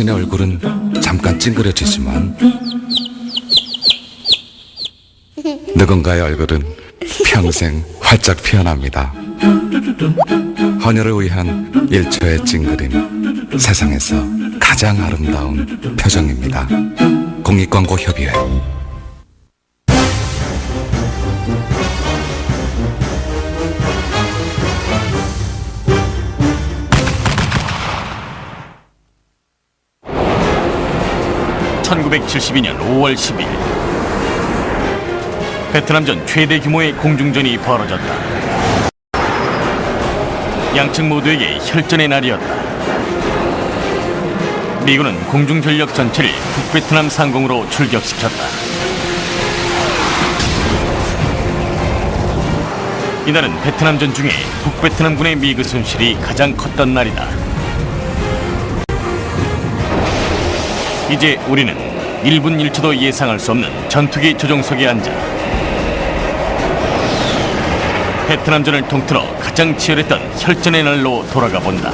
자신의 얼굴은 잠깐 찡그려지지만 누군가의 얼굴은 평생 활짝 피어납니다. 헌혈을 위한 1초의 찡그림, 세상에서 가장 아름다운 표정입니다. 공익광고협의회. (1972년 5월 10일) 베트남전 최대 규모의 공중전이 벌어졌다. 양측 모두에게 혈전의 날이었다. 미군은 공중전력 전체를 북베트남 상공으로 출격시켰다. 이날은 베트남전 중에 북베트남군의 미그 손실이 가장 컸던 날이다. 이제 우리는 1분 1초도 예상할 수 없는 전투기 조종석에 앉아 베트남전을 통틀어 가장 치열했던 혈전의 날로 돌아가 본다.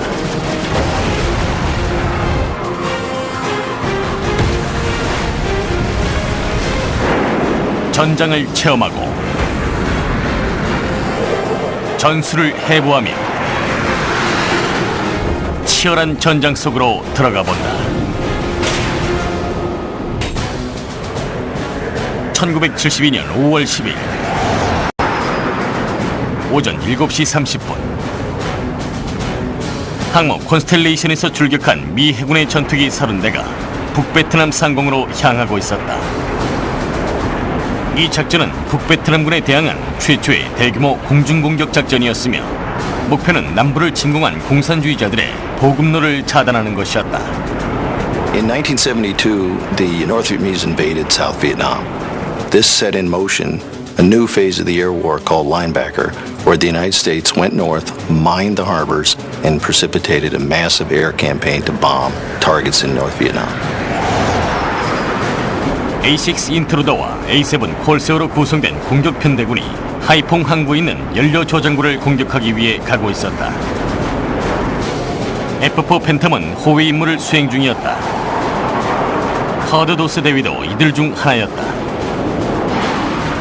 전장을 체험하고 전술을 해부하며 치열한 전장 속으로 들어가 본다. 1972년 5월 10일 오전 7시 30분 항모 콘스텔레이션에서 출격한 미 해군의 전투기 30대가 북베트남 상공으로 향하고 있었다. 이 작전은 북베트남군에 대항한 최초의 대규모 공중공격 작전이었으며 목표는 남부를 침공한 공산주의자들의 보급로를 차단하는 것이었다. In 1972, the North Vietnamese invaded South Vietnam. This set in motion a new phase of the air war called Linebacker, where the United States went north, mined the harbors, and precipitated a massive air campaign to bomb targets in North Vietnam. E10 인트루더와 E7 콜세어로 구성된 공격 편대군이 하이퐁 항구에 있는 연료 저장고를 공격하기 위해 가고 있었다. F4 팬텀은 호위 임무를 수행 중이었다. 허드 도스 대위도 이들 중 하나였다.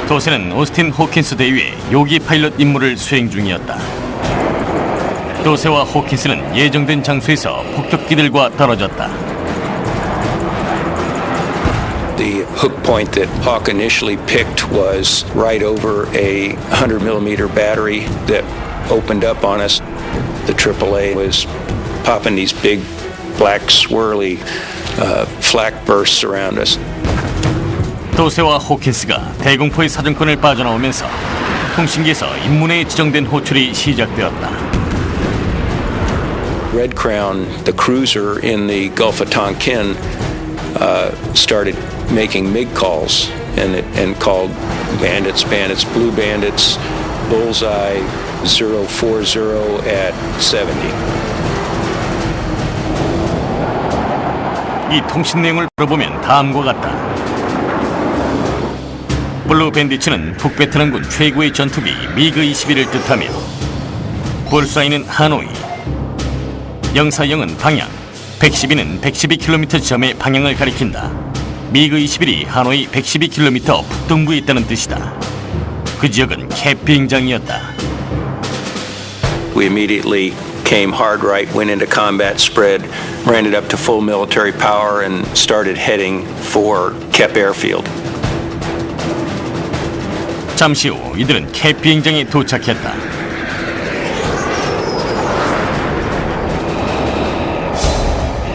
도스는 오스틴 호킨스 대위의 요기 파일럿 임무를 수행 중이었다. 도스와 호킨스는 예정된 장소에서 폭격기들과 떨어졌다. The hook point that Hawk initially picked was right over a 100mm battery that opened up on us. The AAA was popping these big black swirly flak bursts around us. 도세와 호킨스가 대공포의 사정권을 빠져나오면서 통신기에서 임무내에 지정된 호출이 시작되었다. Red Crown, the cruiser in the Gulf of Tonkin, started making MiG calls and called bandits, blue bandits, bullseye 040 at 70. 이 통신 내용을 들어보면 다음과 같다. 블루 밴디츠는 북베트남군 최고의 전투기 미그 21을 뜻하며 볼사이는 하노이, 040은 방향, 112는 112km 지점의 방향을 가리킨다. 미그 21이 하노이 112km 북동부에 있다는 뜻이다. 그 지역은 캡 비행장이었다. We immediately came hard right, went into combat spread, ran it up to full military power and started heading for Kep Airfield. 잠시 후 이들은 캡 비행장에 도착했다.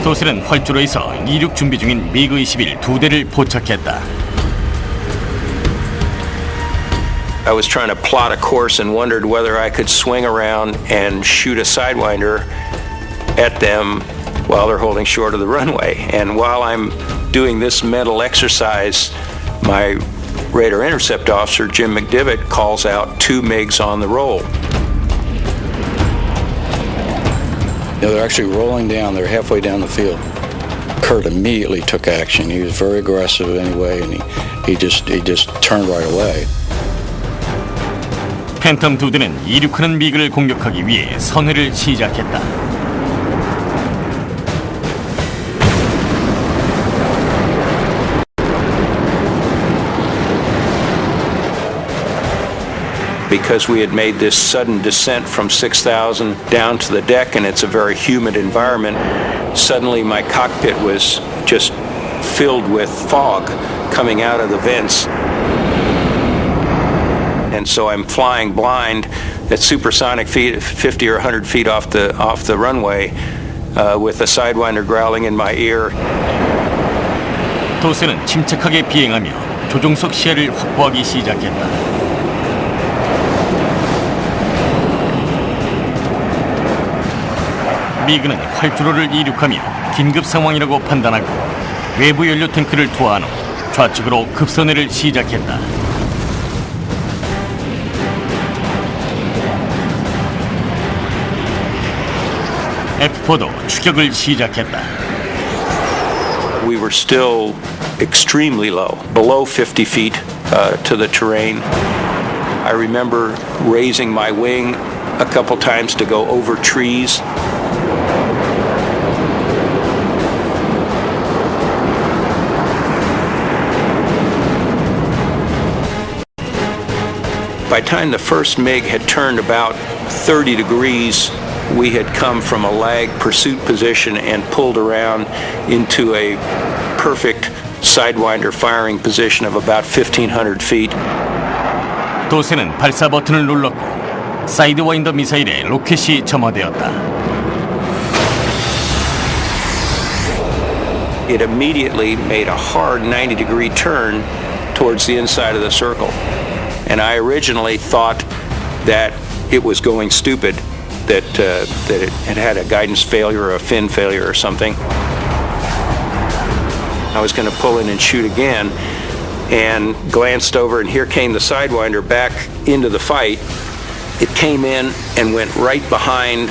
도셀은 활주로에서 이륙 준비 중인 미그 21 2대를 포착했다. I was trying to plot a course and wondered whether I could swing around and shoot a sidewinder at them while they're holding short of the runway. And while I'm doing this mental exercise, my radar intercept officer, Jim McDivitt, calls out 2 MiGs on the roll. They're actually rolling down. They're halfway down the field. Kurt immediately took action. He was very aggressive anyway, and he just turned right away. 팬텀 2대는 이륙하는 미그를 공격하기 위해 선회를 시작했다. because we had made this sudden descent from 6,000 down to the deck, and it's a very humid environment. Suddenly my cockpit was just filled with fog coming out of the vents. And so I'm flying blind at supersonic feet, 50 or 100 feet off the runway, with a sidewinder growling in my ear. 도세는 침착하게 비행하며 조종석 시야를 확보하기 시작했다. 미그는 활주로를 이륙하며 긴급 상황이라고 판단하고 외부 연료 탱크를 투하한 후 좌측으로 급선회를 시작했다. F4도 추격을 시작했다. We were still extremely low, below 50 feet to the terrain. I remember raising my wing a couple times to go over trees. By the time the first MiG had turned about 30 degrees, we had come from a lag pursuit position and pulled around into a perfect sidewinder firing position of about 1,500 feet. 도세는 발사 버튼을 눌렀고 사이드와인더 미사일에 로켓이 점화되었다. It immediately made a hard 90-degree turn towards the inside of the circle. And I originally thought that it was going stupid, that it had a guidance failure or a fin failure or something. I was going to pull in and shoot again, and glanced over, and here came the Sidewinder back into the fight. It came in and went right behind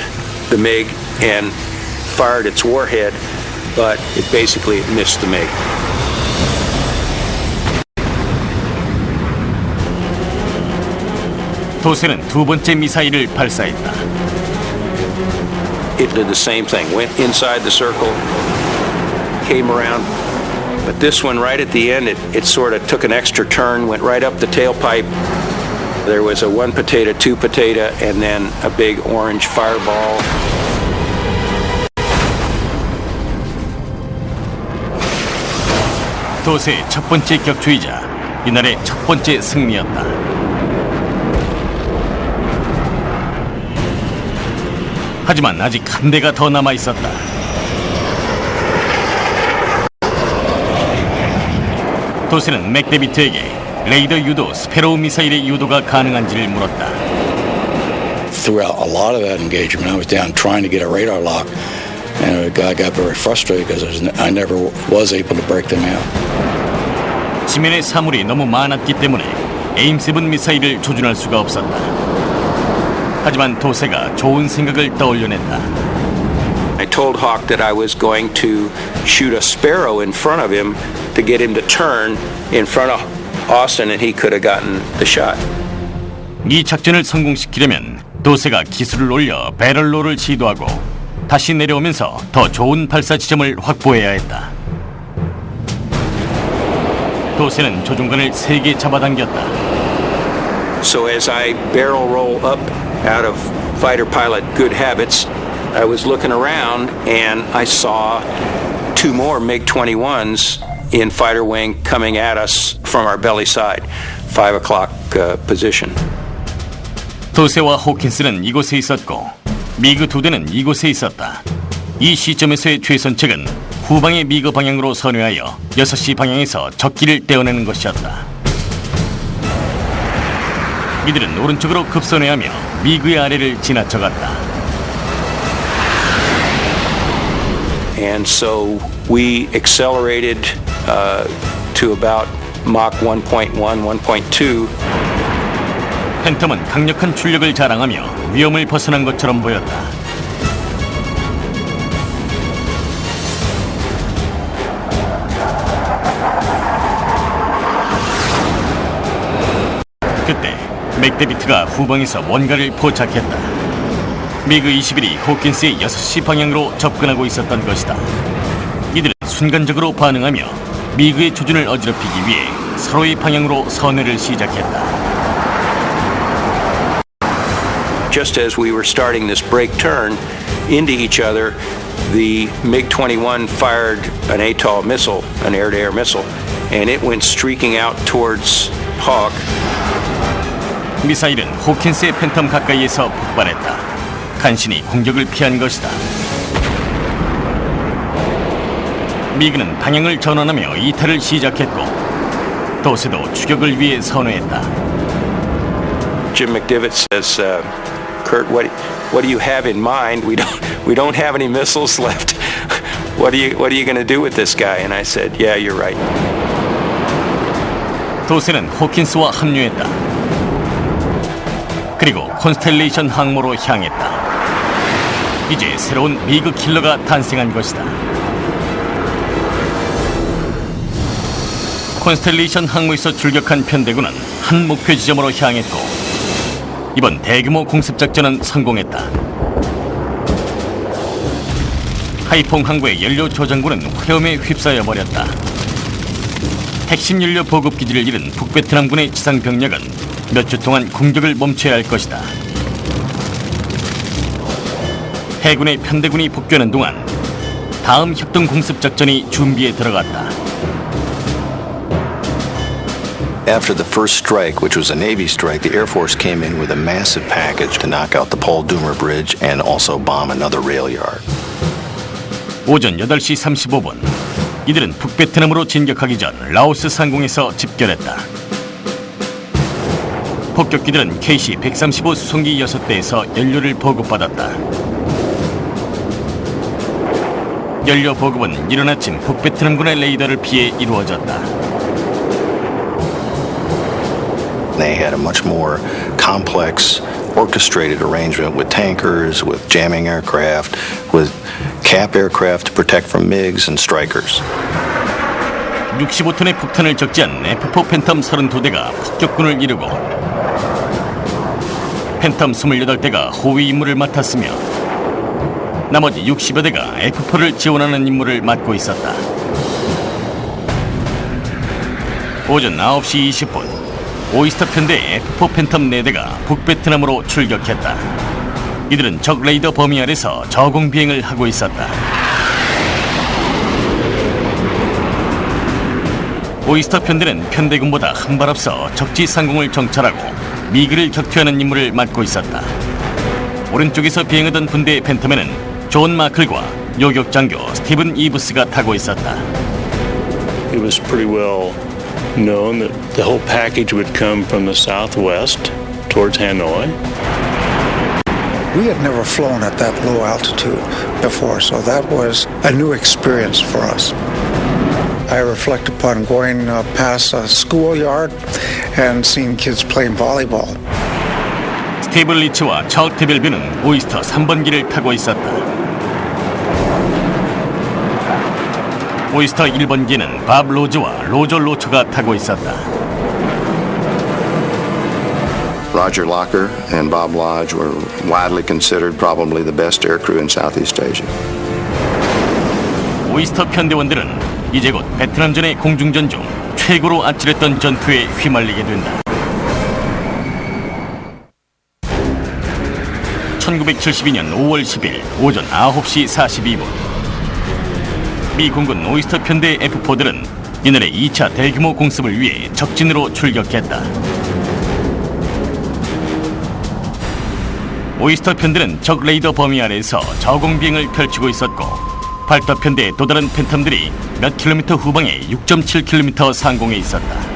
the MiG and fired its warhead, but it basically missed the MiG. 도세는 두 번째 미사일을 발사했다. It did the same thing, went inside the circle, came around, but this one right at the end, it sort of took an extra turn, went right up the tailpipe. There was a 1 potato, 2 potato, and then a big orange fireball. 도세의 첫 번째 격추이자 이날의 첫 번째 승리였다. 하지만 아직 한 대가 더 남아 있었다. 도세는 맥데비트에게 레이더 유도 스페로우 미사일의 유도가 가능한지를 물었다. Throughout a lot of that engagement, I was down trying to get a radar lock, and the guy got very frustrated because I never was able to break them out. 지면에 사물이 너무 많았기 때문에 에임7 미사일을 조준할 수가 없었다. 하지만 도세가 좋은 생각을 떠올려냈다. I told Hawk that I was going to shoot a Sparrow in front of him to get him to turn in front of Austin, and he could have gotten the shot. 이 작전을 성공시키려면 도세가 기술을 올려 배럴로를 시도하고 다시 내려오면서 더 좋은 발사 지점을 확보해야 했다. 도세는 조종관을 3개 잡아당겼다. So as I barrel roll up out of fighter pilot good habits, I was looking around and I saw 2 more MiG-21s in fighter wing coming at us from our belly side, 5 o'clock position. 도세와 호킨스는 이곳에 있었고 미그 2대는 이곳에 있었다. 이 시점에서의 최선책은 후방의 미그 방향으로 선회하여 6시 방향에서 적기를 떼어내는 것이었다. 이들은 오른쪽으로 급선회하며 미그의 아래를 지나쳐갔다. And so we accelerated to about Mach 1.1, 1.2. 팬텀은 강력한 출력을 자랑하며 위험을 벗어난 것처럼 보였다. 그때 맥데비트가 후방에서 뭔가를 포착했다. 미그 21이 호킨스의 6시 방향으로 접근하고 있었던 것이다. 이들은 순간적으로 반응하며 미그의 조준을 어지럽히기 위해 서로의 방향으로 선회를 시작했다. just as we were starting this break turn into each other, the MiG-21 fired an ATOL missile, an air-to-air missile, and it went streaking out towards Hawk. 미사일은 호킨스의 팬텀 가까이에서 폭발했다. 간신히 공격을 피한 것이다. 미그는 방향을 전환하며 이탈을 시작했고 도세도 추격을 위해 선회했다. Jim McDivitt says, "Kurt, what do you have in mind? We don't have any missiles left. What are you going to do with this guy?" And I said, "Yeah, you're right." 도세는 호킨스와 합류했다. 그리고 콘스텔레이션 항모로 향했다. 이제 새로운 미그 킬러가 탄생한 것이다. 콘스텔레이션 항모에서 출격한 편대군은 한 목표 지점으로 향했고 이번 대규모 공습작전은 성공했다. 하이퐁 항구의 연료 조장군은 화염에 휩싸여 버렸다. 핵심 연료 보급 기지를 잃은 북베트남군의 지상 병력은 몇 주 동안 공격을 멈춰야 할 것이다. 해군의 편대군이 복귀하는 동안 다음 협동 공습 작전이 준비에 들어갔다. After the first strike, which was a Navy strike, the Air Force came in with a massive package to knock out the Paul Doomer Bridge and also bomb another rail yard. 오전 8시 35분 이들은 북베트남으로 진격하기 전 라오스 상공에서 집결했다. 폭격기들은 KC-135 수송기 6대에서 연료를 보급받았다. 연료 보급은 이른 아침 북베트남군의 레이더를 피해 이루어졌다. They had a much more complex, orchestrated arrangement with tankers, with jamming aircraft, with cap aircraft to protect from MiGs and Strykers. 65톤의 폭탄을 적재한 F4 팬텀 32대가 폭격군을 이루고 팬텀 28대가 호위 임무를 맡았으며 나머지 60여 대가 F4를 지원하는 임무를 맡고 있었다. 오전 9시 20분 오이스터 편대의 F4 팬텀 4대가 북베트남으로 출격했다. 이들은 적 레이더 범위 아래서 저공 비행을 하고 있었다. 오이스터 편대는 편대군보다 한 발 앞서 적지 상공을 정찰하고 미그를 격퇴하는 임무를 맡고 있었다. 오른쪽에서 비행하던 분대의 팬텀에는 존 마클과 요격 장교 스티븐 이브스가 타고 있었다. It was pretty well known that the whole package would come from the southwest towards Hanoi. We had never flown at that low altitude before, so that was a new experience for us. I reflect upon going past a schoolyard and seeing kids playing volleyball. 스티븐 리치와 찰트 벨뷰는 오이스터 3번기를 타고 있었다. 오이스터 1번기는 밥 로즈와 로저 로처가 타고 있었다. Roger Locker and Bob Lodge were widely considered probably the best aircrew in Southeast Asia. 오이스터 편대원들은 이제 곧 베트남전의 공중전 중 최고로 아찔했던 전투에 휘말리게 된다. 1972년 5월 10일 오전 9시 42분 미 공군 오이스터 편대의 F4들은 이날의 2차 대규모 공습을 위해 적진으로 출격했다. 오이스터 편대는 적 레이더 범위 아래에서 저공 비행을 펼치고 있었고 발터 편대의 또 다른 팬텀들이 몇 킬로미터 후방에 6.7km 상공에 있었다.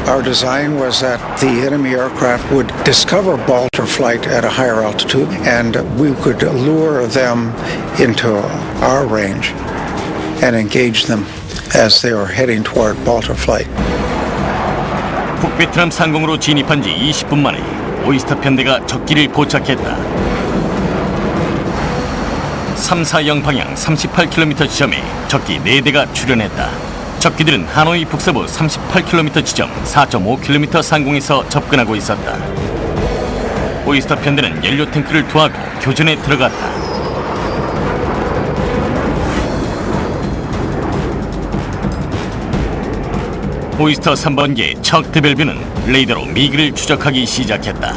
Our design was that the enemy aircraft would discover Baltar flight at a higher altitude and we could lure them into our range and engage them as they were heading toward Baltar flight. 북베트남 상공으로 진입한 지 20분 만에 오이스터 편대가 적기를 포착했다. 340 방향 38km 지점에 적기 4대가 출현했다. 적기들은 하노이 북서부 38km 지점 4.5km 상공에서 접근하고 있었다. 오이스터 편대는 연료 탱크를 투하하고 교전에 들어갔다. 오이스터 3번기의 척 데벨뷰는 레이더로 미그를 추적하기 시작했다.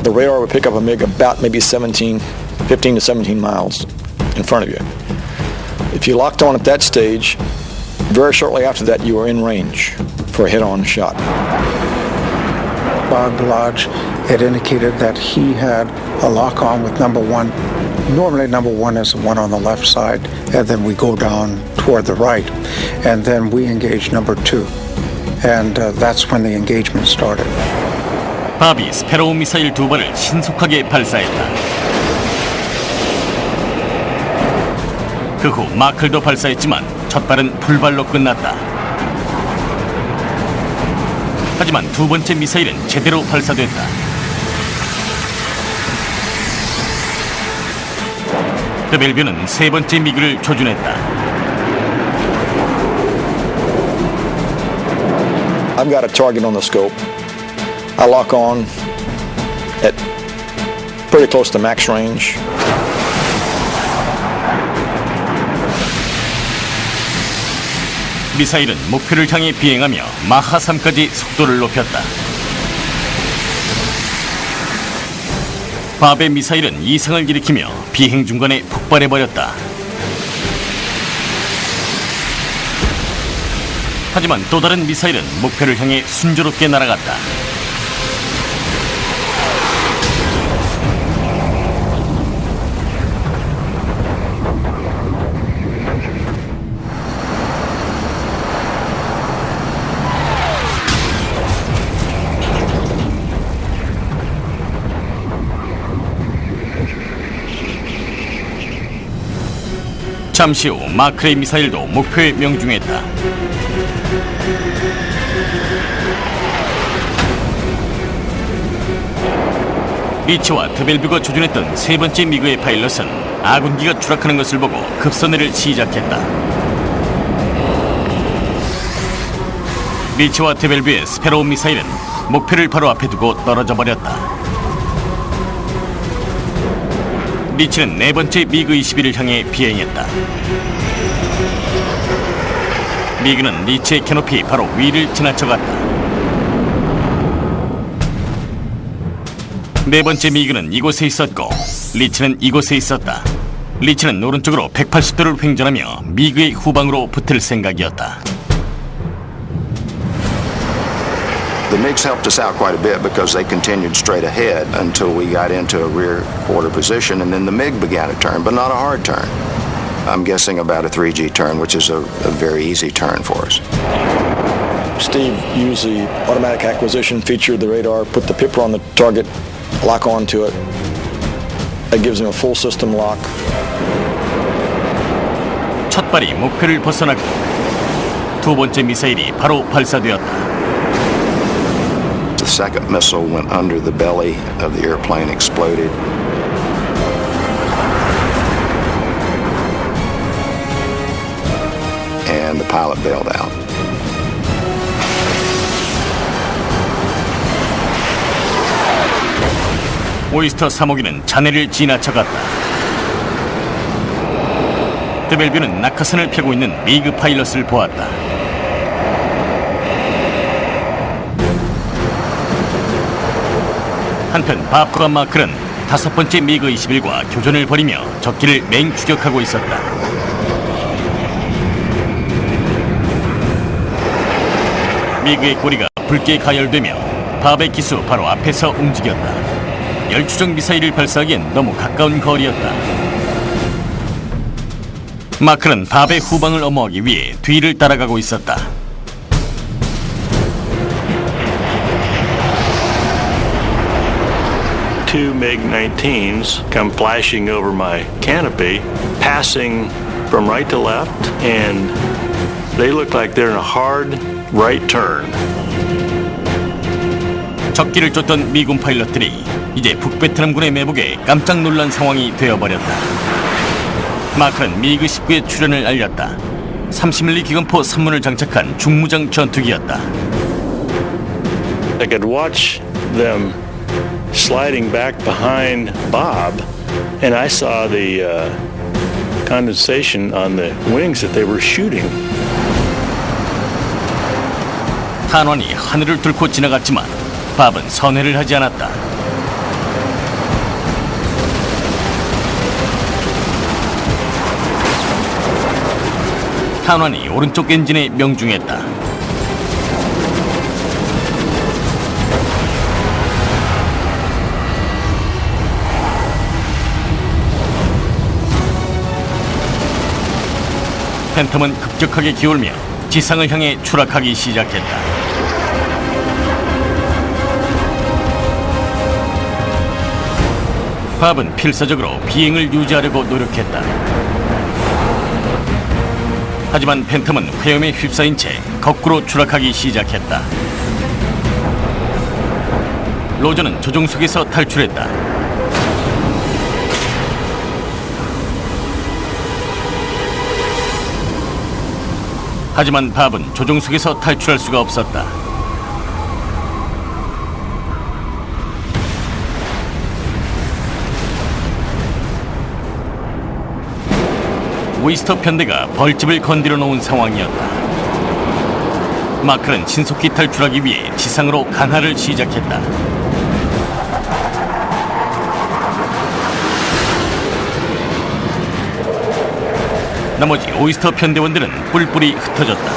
The radar would pick up a MiG about maybe 15 to 17 miles in front of you. If you locked on at that stage, very shortly after that you were in range for a head-on shot. Bob Lodge had indicated that he had a lock-on with number one. Normally number one is the one on the left side, and then we go down toward the right, and then we engage number two. And that's when the engagement started. 밥이 스페로우 미사일 2발을 신속하게 발사했다. 그 후 마클도 발사했지만 첫 발은 불발로 끝났다. 하지만 두 번째 미사일은 제대로 발사됐다. 드벨뷰는 세 번째 미그를 조준했다. I've got a target on the scope. I lock on at pretty close to max range. 미사일은 목표를 향해 비행하며 마하 3까지 속도를 높였다. 밥의 미사일은 이상을 일으키며 비행 중간에 폭발해버렸다. 하지만 또 다른 미사일은 목표를 향해 순조롭게 날아갔다. 잠시 후 마크의 미사일도 목표에 명중했다. 리치와 드벨뷰가 조준했던 세 번째 미그의 파일럿은 아군기가 추락하는 것을 보고 급선회를 시작했다. 리치와 드벨뷰의 스페로우 미사일은 목표를 바로 앞에 두고 떨어져 버렸다. 리치는 네 번째 미그 21을 향해 비행했다. 미그는 리치의 캐노피 바로 위를 지나쳐갔다. 네 번째 미그는 이곳에 있었고 리치는 이곳에 있었다. 리치는 오른쪽으로 180도를 횡전하며 미그의 후방으로 붙을 생각이었다. The MiGs helped us out quite a bit because they continued straight ahead until we got into a rear quarter position, and then the MiG began a turn, but not a hard turn. I'm guessing about a 3G turn, which is a very easy turn for us. Steve used the automatic acquisition feature of the radar, put the pipper on the target, lock onto it. That gives him a full system lock. 첫 발이 목표를 벗어나고 두 번째 미사일이 바로 발사되었다. The second missile went under the belly of the airplane, exploded. And the pilot bailed out. 오이스터 3호기는 잔해를 지나쳐갔다. 드벨뷰는 낙하산을 펴고 있는 미그 파일럿을 보았다. 한편 밥과 마클은 다섯 번째 미그 21과 교전을 벌이며 적기를 맹추격하고 있었다. 미그의 꼬리가 붉게 가열되며 밥의 기수 바로 앞에서 움직였다. 열추적 미사일을 발사하기엔 너무 가까운 거리였다. 마클은 밥의 후방을 엄호하기 위해 뒤를 따라가고 있었다. Two MiG-19s come flashing over my canopy, passing from right to left, and they look like they're in a hard right turn. 적기를 쫓던 미군 파일럿들이 이제 북베트남군의 매복에 깜짝 놀란 상황이 되어버렸다. 마크는 미그 19의 출현을 알렸다. 30mm 기관포 3문을 장착한 중무장 전투기였다. I could watch them sliding back behind Bob, and I saw the condensation on the wings that they were shooting. 탄환이 하늘을 뚫고 지나갔지만 밥은 선회를 하지 않았다. 탄환이 오른쪽 엔진에 명중했다. 팬텀은 급격하게 기울며 지상을 향해 추락하기 시작했다. 밥은 필사적으로 비행을 유지하려고 노력했다. 하지만 팬텀은 회염에 휩싸인 채 거꾸로 추락하기 시작했다. 로저는 조종석에서 탈출했다. 하지만 밥은 조종석에서 탈출할 수가 없었다. 오이스터 편대가 벌집을 건드려 놓은 상황이었다. 마크는 신속히 탈출하기 위해 지상으로 강하를 시작했다. 나머지 오이스터 편대원들은 뿔뿔이 흩어졌다.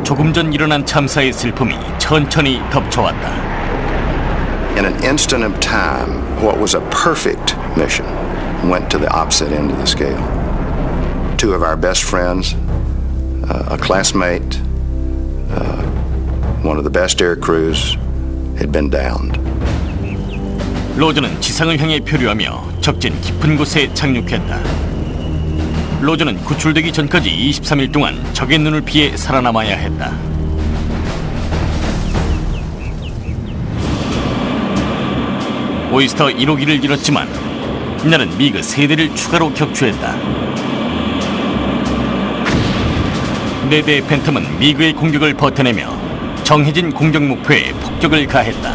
조금 전 일어난 참사의 슬픔이 천천히 덮쳐왔다. In an instant of time, what was a perfect mission went to the opposite end of the scale. Two of our best friends, a classmate, one of the best air crews had been downed. 로저는 지상을 향해 표류하며 적진 깊은 곳에 착륙했다. 로저는 구출되기 전까지 23일 동안 적의 눈을 피해 살아남아야 했다. 오이스터 1호기를 잃었지만 이날은 미그 3대를 추가로 격추했다. 4대의 팬텀은 미그의 공격을 버텨내며 정해진 공격 목표에 폭격을 가했다.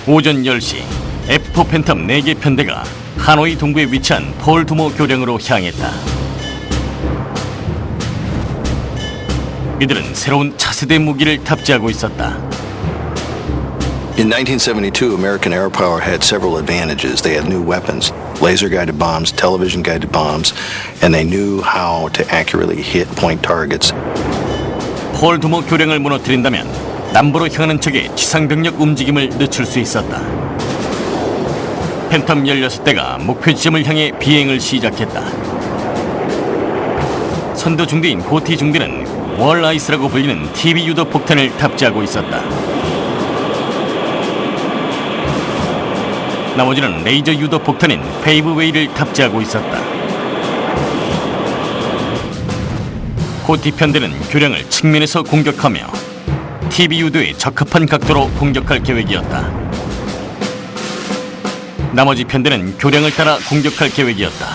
오전 10시 F4 팬텀 4개 편대가 하노이 동부에 위치한 폴두모 교량으로 향했다. 이들은 새로운 차세대 무기를 탑재하고 있었다. In 1972, American air power had several advantages. They had new weapons, laser-guided bombs, television-guided bombs, and they knew how to accurately hit point targets. 폴두모 교량을 무너뜨린다면 남부로 향하는 적의 지상병력 움직임을 늦출 수 있었다. 팬텀 16대가 목표 지점을 향해 비행을 시작했다. 선두 중대인 고티 중대는 월아이스라고 불리는 TV 유도 폭탄을 탑재하고 있었다. 나머지는 레이저 유도 폭탄인 페이브웨이를 탑재하고 있었다. 고티 편대는 교량을 측면에서 공격하며 TV 유도에 적합한 각도로 공격할 계획이었다. 나머지 편대는 교량을 따라 공격할 계획이었다.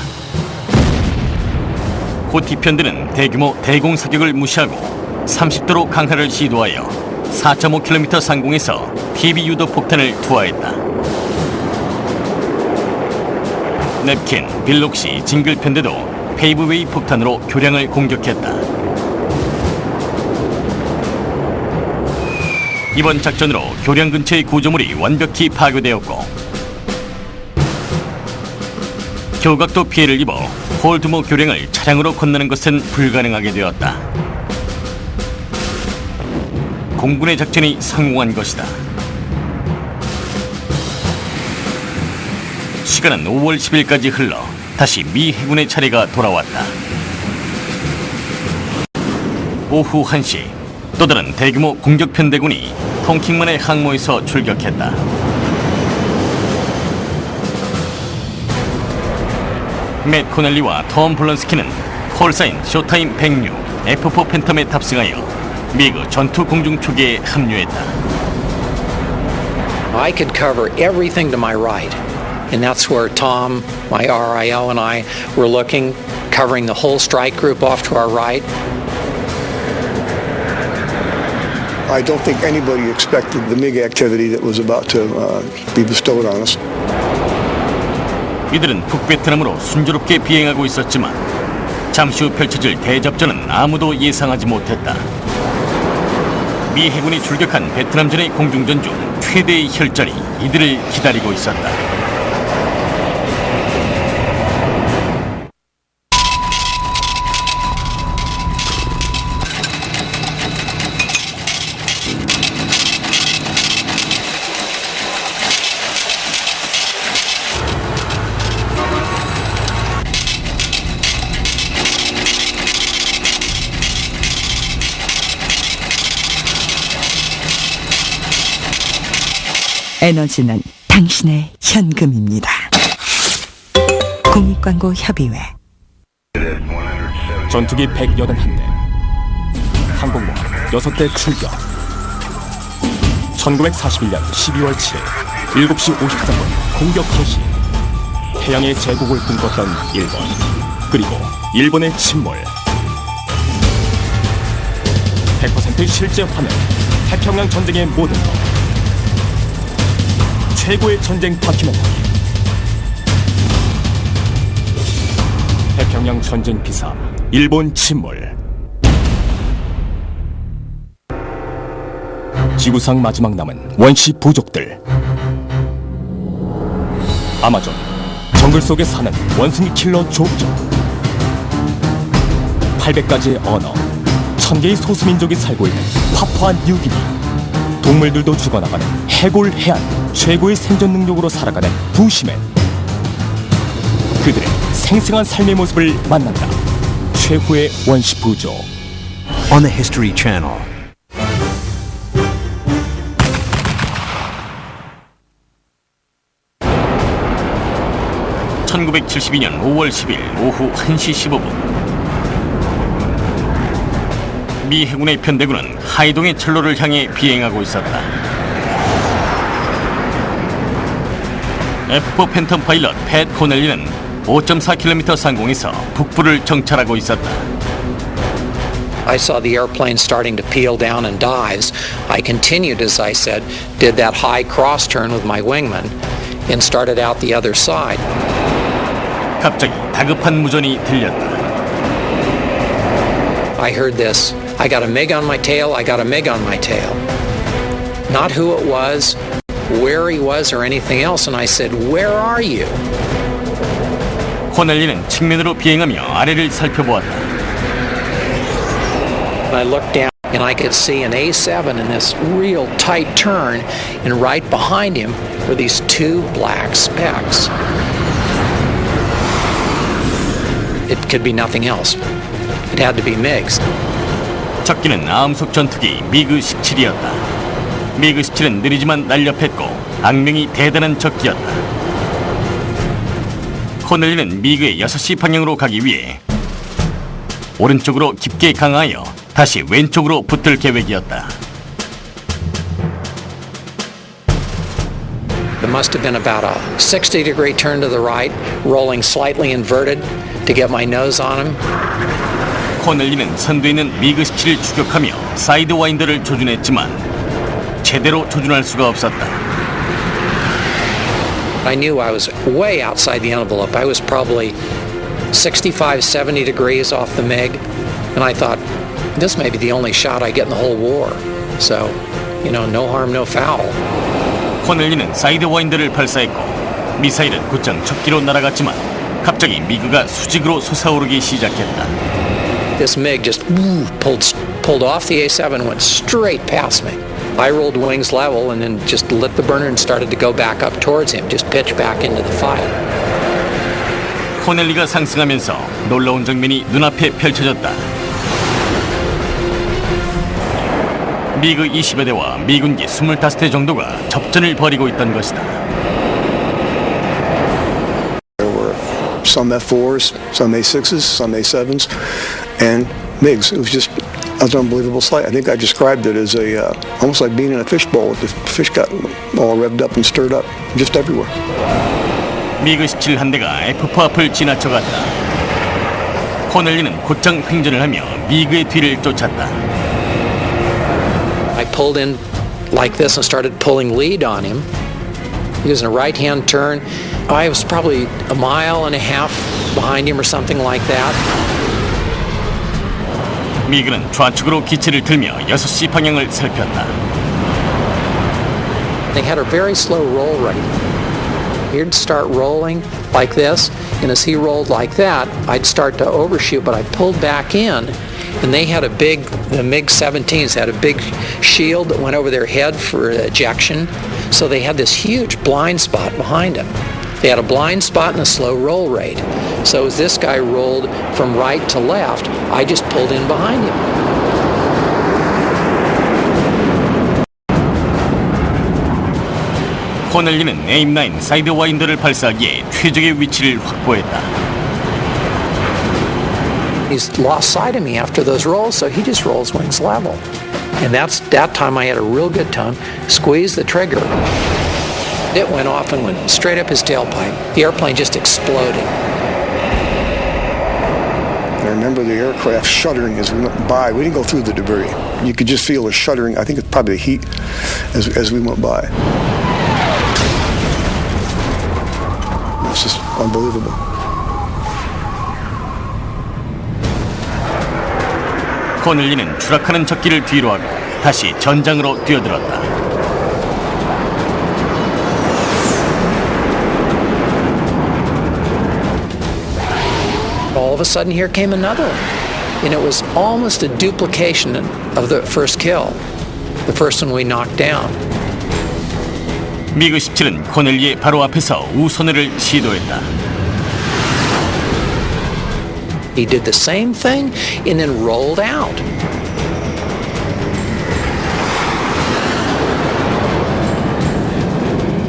고티 편대는 대규모 대공 사격을 무시하고 30도로 강하를 시도하여 4.5km 상공에서 TV 유도 폭탄을 투하했다. 넵킨, 빌록시, 징글 편대도 페이브웨이 폭탄으로 교량을 공격했다. 이번 작전으로 교량 근처의 구조물이 완벽히 파괴되었고 교각도 피해를 입어 폴두모 교량을 차량으로 건너는 것은 불가능하게 되었다. 공군의 작전이 성공한 것이다. 시간은 5월 10일까지 흘러 다시 미 해군의 차례가 돌아왔다. 오후 1시 또 다른 대규모 공격 편대군이 통킹만의 항모에서 출격했다. 맷 코넬리와 톰 블런스키는 콜사인 쇼타임 106 F4 팬텀에 탑승하여 미그 전투 공중 초기에 합류했다. I could cover everything to my right, and that's where Tom, my RIO, and I were looking, covering the whole strike group off to our right. I don't think anybody expected the MiG activity that was about to be bestowed on us. 이들은 북베트남으로 순조롭게 비행하고 있었지만 잠시 후 펼쳐질 대접전은 아무도 예상하지 못했다. 미 해군이 출격한 베트남전의 공중전 중 최대의 혈전이 이들을 기다리고 있었다. 에너지는 당신의 현금입니다. 공익광고협의회. 전투기 181대, 항공모함 6대 출격. 1941년 12월 7일 7시 53분 공격 개시. 태양의 제국을 꿈꿨던 일본, 그리고 일본의 침몰. 100% 실제 화면, 태평양 전쟁의 모든 것. 최고의 전쟁 다큐멘터리. 태평양 전쟁 비사, 일본 침몰. 지구상 마지막 남은 원시 부족들. 아마존, 정글 속에 사는 원숭이 킬러 족족. 800가지의 언어, 1000개의 소수민족이 살고 있는 파푸아 뉴기니. 동물들도 죽어나가는 해골 해안, 최고의 생존 능력으로 살아가는 부시맨. 그들의 생생한 삶의 모습을 만난다. 최후의 원시 부족. On the History Channel. (1972년 5월 10일) 오후 1시 15분 미 해군의 편대군은 하이동의 철로를 향해 비행하고 있었다. F4 팬텀 파일럿 팻 코넬리는 5.4km 상공에서 북부를 정찰하고 있었다. I saw the airplane starting to peel down in dives. I continued, as I said, did that high cross turn with my wingman, and started out the other side. 갑자기 다급한 무전이 들렸다. I heard this. I got a MiG on my tail. I got a MiG on my tail. Not who it was, where he was, or anything else. And I said, "Where are you?" 코넬리는 측면으로 비행하며 아래를 살펴보았다. I looked down and I could see an A7 in this real tight turn, and right behind him were these two black specks. It could be nothing else. It had to be MiGs. 적기는 아음속 전투기 미그 17이었다. 미그 17은 느리지만 날렵했고 악명이 대단한 적기였다. 코넬리는 미그의 6시 방향으로 가기 위해 오른쪽으로 깊게 강하여 다시 왼쪽으로 붙을 계획이었다. It must have been about a 60-degree turn to the right, rolling slightly inverted to get my nose on him. 코넬리는 선두에 있는 미그 17을 추격하며 사이드 와인더를 조준했지만 제대로 조준할 수가 없었다. I knew I was way outside the envelope. I was probably 65, 70 degrees off the MiG, and I thought, this may be the only shot I get in the whole war. So, no harm, no foul. 코넬리는 사이드 와인더를 발사했고 미사일은 곧장 적기로 날아갔지만 갑자기 미그가 수직으로 솟아오르기 시작했다. This MiG just pulled off the A7 and went straight past me. I rolled wings level and then just lit the burner and started to go back up towards him, just pitch back into the fight. 코넬리가 상승하면서 놀라운 장면이 눈앞에 펼쳐졌다. 미그 20여 대와 미군기 25대 정도가 접전을 벌이고 있던 것이다. Some F4s, some A6s, some A7s, and MiGs. It was an unbelievable sight. I think I described it as almost like being in a fishbowl. The fish got all revved up and stirred up, just everywhere. 미그 17 한 대가 F4 앞을 지나쳐갔다. 코넬리는 곧장 횡전을 하며 미그의 뒤를 쫓았다. I pulled in like this and started pulling lead on him. He was in a right-hand turn, I was probably a mile and a half behind him or something like that. 미그는 좌측으로 기체를 들며 6시 방향을 살폈다. They had a very slow roll rate. He'd start rolling like this, and as he rolled like that, I'd start to overshoot, but I pulled back in, and they had the MiG-17s had a big shield that went over their head for ejection, so they had this huge blind spot behind them. They had a blind spot and a slow roll rate. So as this guy rolled from right to left, I just pulled in behind him. 코넬리는 에임9 사이드 와인더를 발사하기에 최적의 위치를 확보했다. He's lost sight of me after those rolls, so he just rolls wings level. And that time I had a real good tone, squeezed the trigger. It went off and went straight up his tailpipe. The airplane just exploded. I remember the aircraft shuddering as we went by. We didn't go through the debris. You could just feel the shuddering. I think it's probably the heat as we went by. It's just unbelievable. 코넬리는 추락하는 적기를 뒤로하고 다시 전장으로 뛰어들었다. All of a sudden here came another one. And it was almost a duplication of the first kill. The first one we knocked down. 미그 17은 코넬리의 바로 앞에서 우선회를 시도했다. He did the same thing and then rolled out.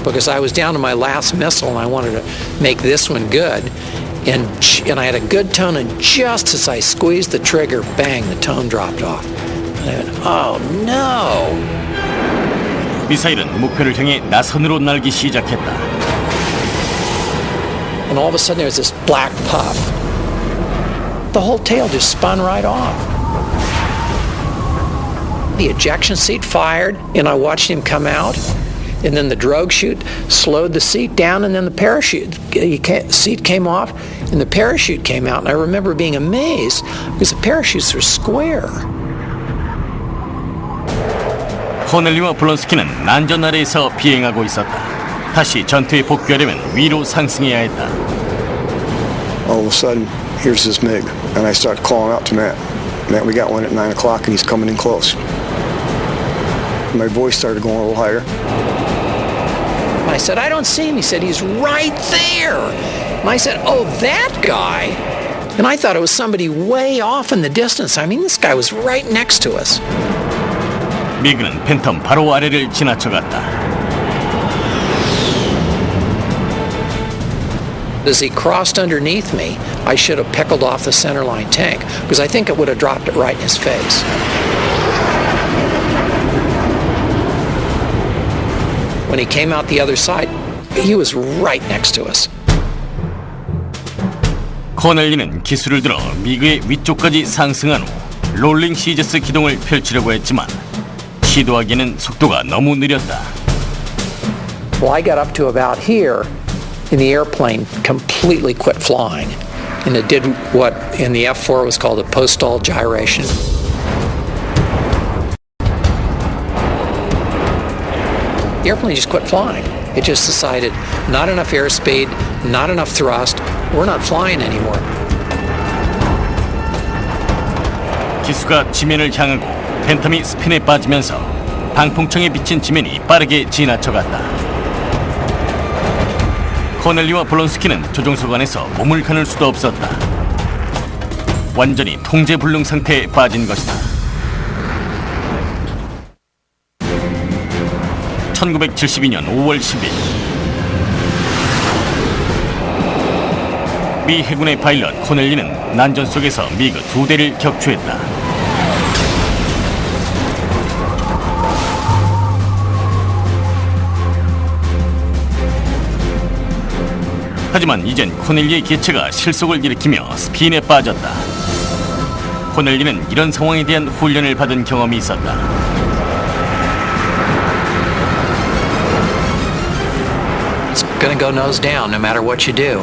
Because I was down to my last missile and I wanted to make this one good. And I had a good tone, and just as I squeezed the trigger, bang, the tone dropped off. And I went, oh no! 미사일은 목표를 향해 나선으로 날기 시작했다. And all of a sudden there was this black puff. The whole tail just spun right off. The ejection seat fired, and I watched him come out. And then the drogue chute slowed the seat down, and then the parachute seat came off, and the parachute came out. And I remember being amazed because the parachutes are square. 코넬리와 블론스키는 난전 아래에서 비행하고 있었다. 다시 전투에 복귀하려면 위로 상승해야 했다. All of a sudden, here's this MiG, and I start calling out to Matt. Matt, we got one at 9 o'clock, and he's coming in close. My voice started going a little higher. I said, I don't see him. He said, he's right there. And I said, oh, that guy. And I thought it was somebody way off in the distance. I mean, this guy was right next to us. 미그는 팬텀 바로 아래를 지나쳐갔다. As he crossed underneath me, I should have pickled off the centerline tank because I think it would have dropped it right in his face. When he came out the other side, he was right next to us. 코넬리는 기술을 들어 미그의 위쪽까지 상승한 후 롤링 시저스 기동을 펼치려고 했지만 시도하기에는 속도가 너무 느렸다. Well, I got up to about here, and the airplane completely quit flying. And it did what in the F-4 was called a post-stall gyration. The airplane just quit flying. It just decided not enough airspeed, not enough thrust, we're not flying anymore. 기수가 지면을 향하고 팬텀이 스핀에 빠지면서 방풍청에 비친 지면이 빠르게 지나쳐갔다. 코넬리와 블론스키는 조종석 안에서 몸을 가눌 수도 없었다. 완전히 통제불능 상태에 빠진 것이다. 1972년 5월 10일 미 해군의 파일럿 코넬리는 난전 속에서 미그 2대를 격추했다. 하지만 이젠 코넬리의 기체가 실속을 일으키며 스핀에 빠졌다. 코넬리는 이런 상황에 대한 훈련을 받은 경험이 있었다. It's going to go nose down no matter what you do.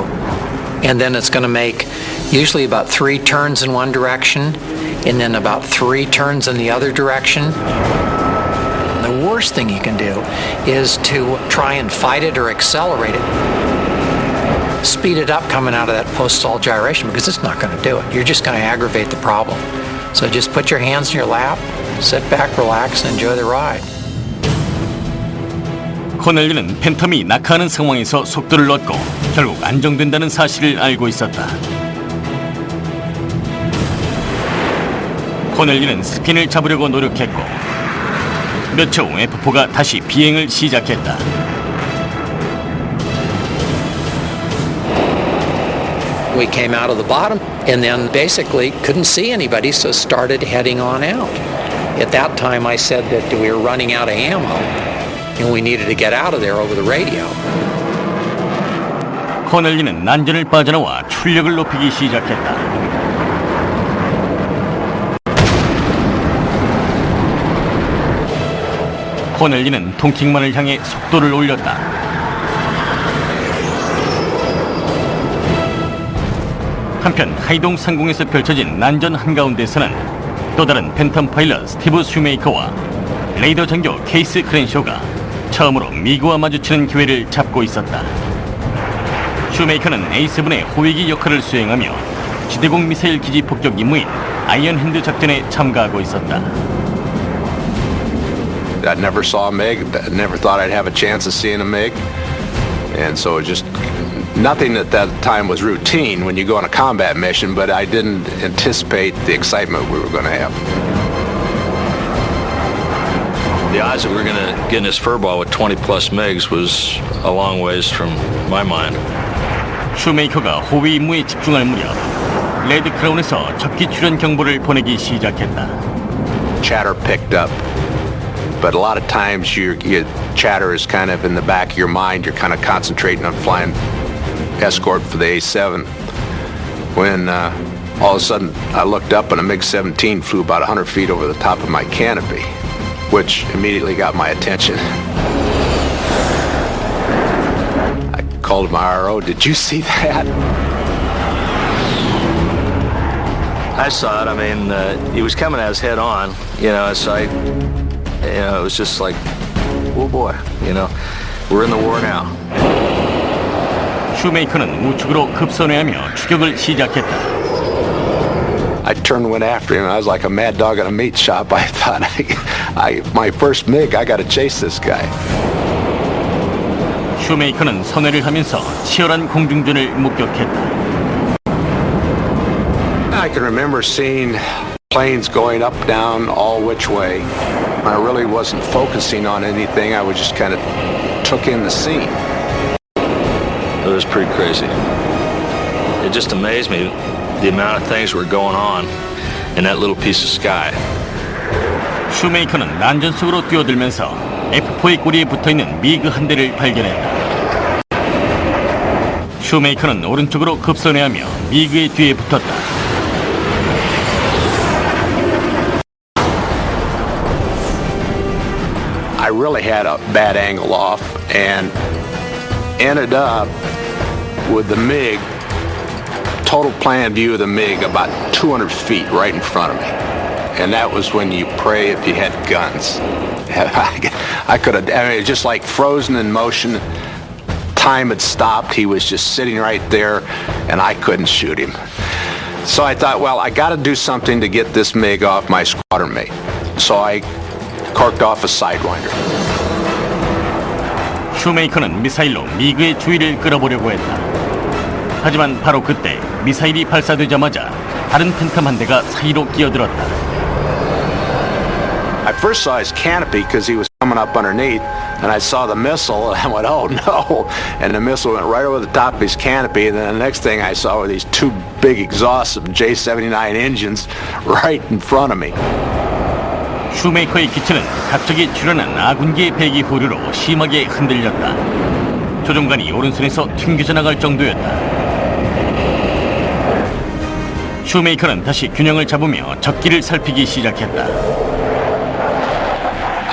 And then it's going to make usually about 3 turns in one direction and then about 3 turns in the other direction. The worst thing you can do is to try and fight it or accelerate it. Speed it up coming out of that post-stall gyration because it's not going to do it. You're just going to aggravate the problem. So just put your hands in your lap, sit back, relax, and enjoy the ride. 코넬리는 팬텀이 낙하하는 상황에서 속도를 얻고 결국 안정된다는 사실을 알고 있었다. 코넬리는 스핀을 잡으려고 노력했고 몇 초 후 F4가 다시 비행을 시작했다. We came out of the bottom and then basically couldn't see anybody, so started heading on out. At that time I said that we were running out of ammo and we needed to get out of there over the radio. 코넬리는 난전을 빠져나와 출력을 높이기 시작했다. 코넬리는 통킹만을 향해 속도를 올렸다. 한편 하이동 상공에서 펼쳐진 난전 한가운데서는 또 다른 팬텀 파일럿 스티브 슈메이커와 레이더 장교 케이스 크랜쇼가 처음으로 미그와 마주치는 기회를 잡고 있었다. 슈메이커는 A7의 호위기 역할을 수행하며 지대공 미사일 기지 폭격 임무인 아이언핸드 작전에 참가하고 있었다. I never saw a MiG, never thought I'd have a chance of seeing a MiG, and so it just nothing at that time was routine when you go on a combat mission, but I didn't anticipate the excitement we were going to have. The odds that we were going to get in this furball with 20 plus MiGs was a long ways from my mind. 슈메이커가 호위 임무에 집중할 무렵 레드 크라운에서 적기 출현 경보를 보내기 시작했다. Chatter picked up, but a lot of times your chatter is kind of in the back of your mind. You're kind of concentrating on flying escort for the A7. When all of a sudden I looked up and a MiG-17 flew about 100 feet over the top of my canopy, which immediately got my attention. I called my RO, "Did you see that?" I saw it. I mean, he was coming at us head on, so it was just like, oh boy, we're in the war now. 슈메이커는 우측으로 급선회하며 추격을 시작했다. I turned and went after him. I was like a mad dog at a meat shop. I thought, my first MiG, I got to chase this guy. 슈메이커는 선회를 하면서 치열한 공중전을 목격했다. I can remember seeing planes going up, down, all which way. I really wasn't focusing on anything. I was just kind of took in the scene. It was pretty crazy. It just amazed me the amount of things were going on in that little piece of sky. 슈메이커는 난전 속으로 뛰어들면서 F4의 꼬리에 붙어있는 미그 한 대를 발견했다. 슈메이커는 오른쪽으로 급선회하며 미그의 뒤에 붙었다. I really had a bad angle off and ended up with the MiG, total plan view of the MiG about 200 feet right in front of me. And that was when you pray if you had guns. I could have, it was just like frozen in motion. Time had stopped. He was just sitting right there and I couldn't shoot him. So I thought, well, I got to do something to get this MiG off my squadron mate. So I corked off a sidewinder. 슈메이커는 미사일로 미그의 주의를 끌어보려고 했다. 하지만 바로 그때 미사일이 발사되자마자 다른 팬텀 한 대가 사이로 끼어들었다. I first saw his canopy because he was coming up underneath, and I saw the missile, and I went, oh no! And the missile went right over the top of his canopy, and then the next thing I saw were these two big exhausts of J-79 engines right in front of me. 슈메이커의 기체는 갑자기 출현한 아군기의 배기 후류로 심하게 흔들렸다. 조종관이 오른손에서 튕겨져 나갈 정도였다. 슈메이커는 다시 균형을 잡으며 적기를 살피기 시작했다.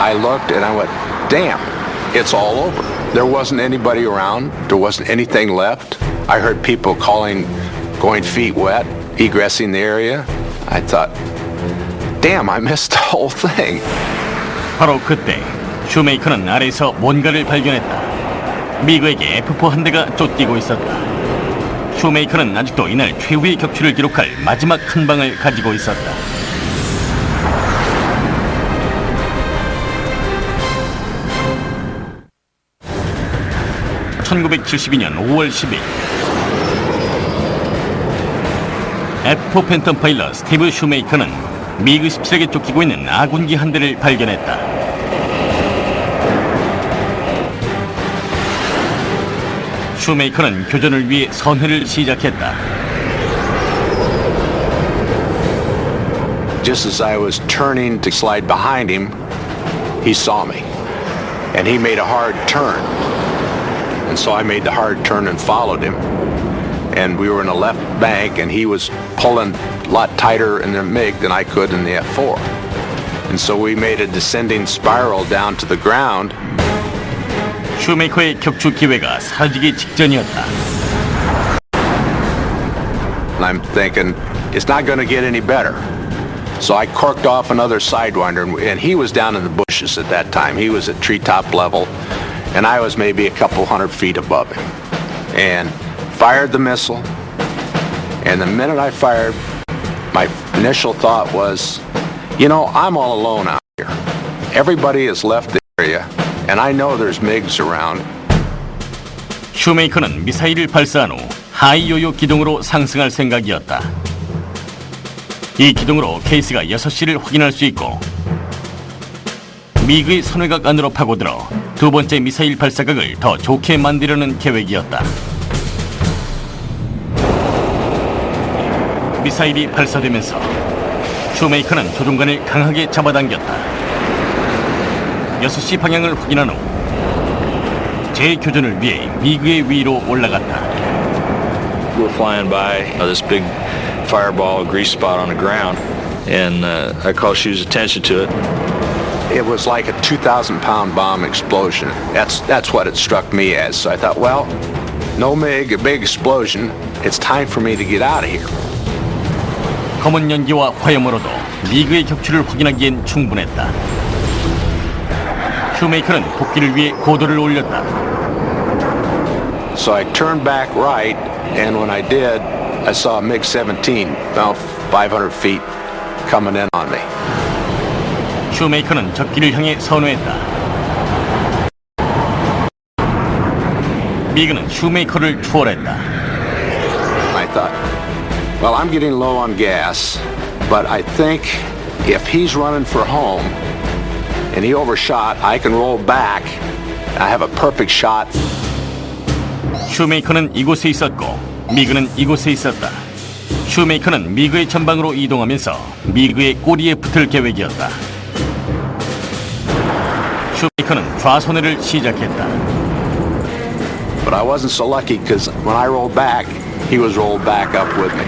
I looked and I went, damn, it's all over. there wasn't anybody around. There wasn't anything left. I heard people going feet wet, egressing the area. I thought, damn, I missed the whole thing. 바로 그때 슈메이커는 아래에서 뭔가를 발견했다. 미그에게 F4 한 대가 쫓기고 있었다. 슈메이커는 아직도 이날 최후의 격추를 기록할 마지막 한 방을 가지고 있었다. (1972년 5월 10일) F4 팬텀 파일럿 스티브 슈메이커는 미그 17에게 쫓기고 있는 아군기 한 대를 발견했다. 슈메이커는 교전을 위해 선회를 시작했다. Just as I was turning to slide behind him, he saw me, and he made a hard turn. And so I made the hard turn and followed him. And we were in a left bank, and he was pulling a lot tighter in the MiG than I could in the F4. And so we made a descending spiral down to the ground. 슈메이커의 격추 기회가 사라지기 직전이었다. And I'm thinking, it's not going to get any better. So I corked off another Sidewinder, and he was down in the bushes at that time. He was at treetop level, and I was maybe a couple 100 feet above him. And fired the missile, and the minute I fired, my initial thought was, you know, I'm all alone out here. Everybody has left the area, and I know there's MiGs around. 슈메이커는 미사일을 발사한 후 하이 요요 기동으로 상승할 생각이었다. 이 기동으로 케이스가 6시를 확인할 수 있고 미그의 선회각 안으로 파고들어 두 번째 미사일 발사각을 더 좋게 만들려는 계획이었다. 미사일이 발사되면서 슈메이커는 조종관을 강하게 잡아당겼다. 6시 방향을 확인한 후 재교전을 위해 미그의 위로 올라갔다. We're flying by this big fireball grease spot on the ground, and I called Shu's attention to it. It was like a 2,000-pound bomb explosion. That's what it struck me as. So I thought, well, no MiG, a big explosion. It's time for me to get out of here. 검은 연기와 화염으로도 미그의 격추를 확인하기엔 충분했다. 슈메이커는 복귀를 위해 고도를 올렸다. So I turned back right, and when I did, I saw a MiG-17 about 500 feet coming in on me. 슈메이커는 적기를 향해 선회했다. 미그는 슈메이커를 추월했다. I thought, well, I'm getting low on gas, but I think if he's running for home and he overshot, I can roll back. I have a perfect shot. 슈메이커는 이곳에 있었고 미그는 이곳에 있었다. 슈메이커는 미그의 전방으로 이동하면서 미그의 꼬리에 붙을 계획이었다. 슈메이커는 좌선회를 시작했다. But I wasn't so lucky because when I rolled back, he was rolled back up with me.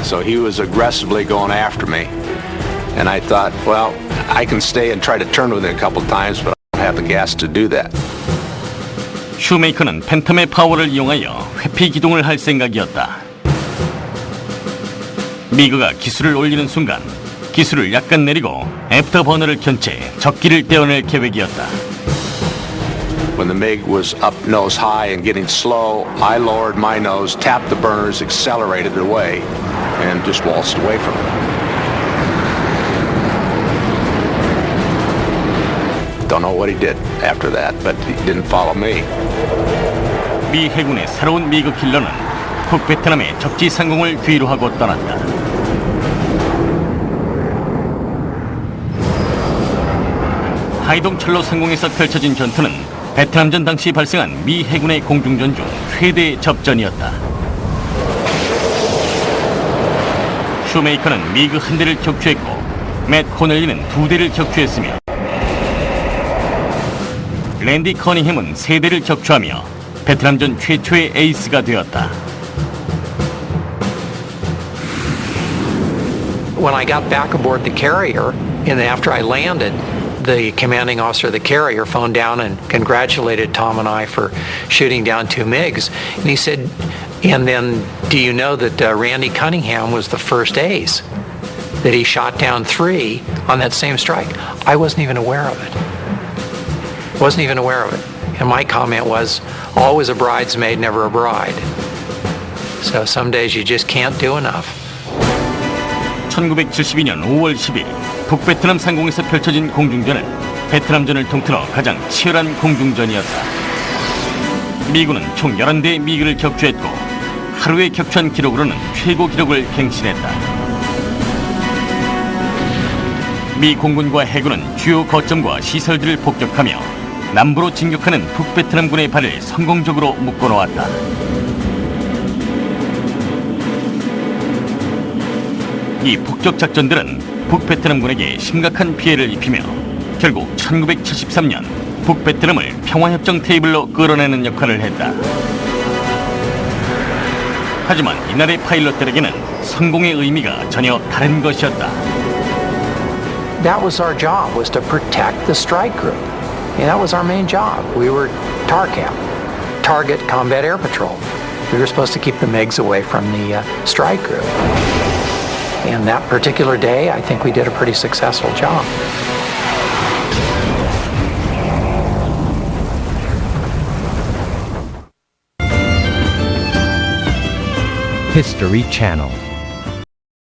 So he was aggressively going after me. And I thought, well, I can stay and try to turn with it a couple times, but I don't have the gas to do that. 슈메이커는 팬텀의 파워를 이용하여 회피 기동을 할 생각이었다. 미그가 기술을 올리는 순간 기술을 약간 내리고 애프터 버너를 켠 채 적기를 떼어낼 계획이었다. When the MiG was up nose high and getting slow, I lowered my nose, tapped the burners, accelerated it away, and just waltzed away from it. Don't know what he did after that, but he didn't follow me. 미 해군의 새로운 미그 킬러는 북베트남의 적지 상공을 뒤로 하고 떠났다. 하이동 철로 상공에서 펼쳐진 전투는 베트남전 당시 발생한 미 해군의 공중전 중 최대 접전이었다. 슈메이커는 미그 한 대를 격추했고 맷 코넬리는 두 대를 격추했으며 랜디 커닝햄은 세 대를 격추하며 베트남전 최초의 에이스가 되었다. When I got back aboard the carrier and after I landed, the commanding officer of the carrier phoned down and congratulated Tom and I for shooting down 2 MiGs. And he said, and then do you know that Randy Cunningham was the first ace? That he shot down 3 on that same strike. I wasn't even aware of it. Wasn't even aware of it. And my comment was, always a bridesmaid, never a bride. So some days you just can't do enough. 1972년 5월 10일 북베트남 상공에서 펼쳐진 공중전은 베트남전을 통틀어 가장 치열한 공중전이었다. 미군은 총 11대의 미기를 격추했고 하루에 격추한 기록으로는 최고 기록을 갱신했다. 미 공군과 해군은 주요 거점과 시설들을 폭격하며 남부로 진격하는 북베트남군의 발을 성공적으로 묶어놓았다. 이 폭격 작전들은 북베트남군에게 심각한 피해를 입히며 결국 1973년 북베트남을 평화협정 테이블로 끌어내는 역할을 했다. 하지만 이날의 파일럿들에게는 성공의 의미가 전혀 다른 것이었다. That was our job, was to protect the strike group. And that was our main job. We were TARCAP, Target Combat Air Patrol. We were supposed to keep the MiGs away from the strike group. And that particular day, I think we did a pretty successful job. History Channel.